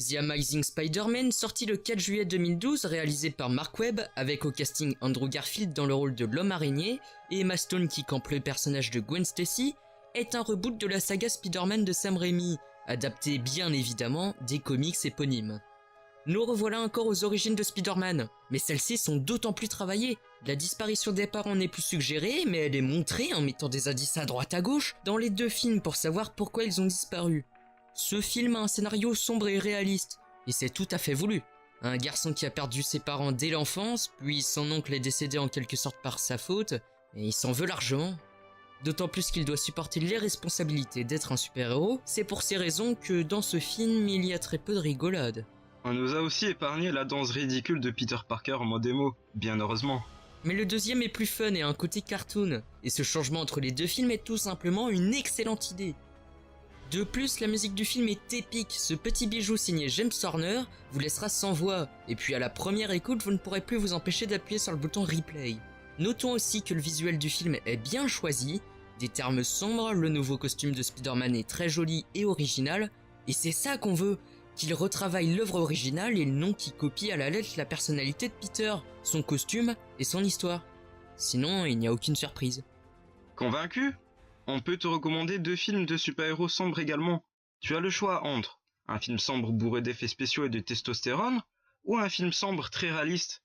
The Amazing Spider-Man, sorti le 4 juillet 2012, réalisé par Mark Webb, avec au casting Andrew Garfield dans le rôle de l'homme araignée, et Emma Stone qui campe le personnage de Gwen Stacy, est un reboot de la saga Spider-Man de Sam Raimi, adapté bien évidemment des comics éponymes. Nous revoilà encore aux origines de Spider-Man, mais celles-ci sont d'autant plus travaillées. La disparition des parents n'est plus suggérée, mais elle est montrée en mettant des indices à droite à gauche dans les deux films pour savoir pourquoi ils ont disparu. Ce film a un scénario sombre et réaliste, et c'est tout à fait voulu. Un garçon qui a perdu ses parents dès l'enfance, puis son oncle est décédé en quelque sorte par sa faute, et il s'en veut largement. D'autant plus qu'il doit supporter les responsabilités d'être un super-héros, c'est pour ces raisons que dans ce film il y a très peu de rigolade. On nous a aussi épargné la danse ridicule de Peter Parker en mode émo, bien heureusement. Mais le deuxième est plus fun et a un côté cartoon, et ce changement entre les deux films est tout simplement une excellente idée. De plus, la musique du film est épique, ce petit bijou signé James Horner vous laissera sans voix, et puis à la première écoute vous ne pourrez plus vous empêcher d'appuyer sur le bouton replay. Notons aussi que le visuel du film est bien choisi, des termes sombres, le nouveau costume de Spider-Man est très joli et original, et c'est ça qu'on veut, qu'il retravaille l'œuvre originale et non qu'il copie à la lettre la personnalité de Peter, son costume et son histoire. Sinon, il n'y a aucune surprise. Convaincu ? On peut te recommander 2 films de super-héros sombres également. Tu as le choix entre un film sombre bourré d'effets spéciaux et de testostérone, ou un film sombre très réaliste,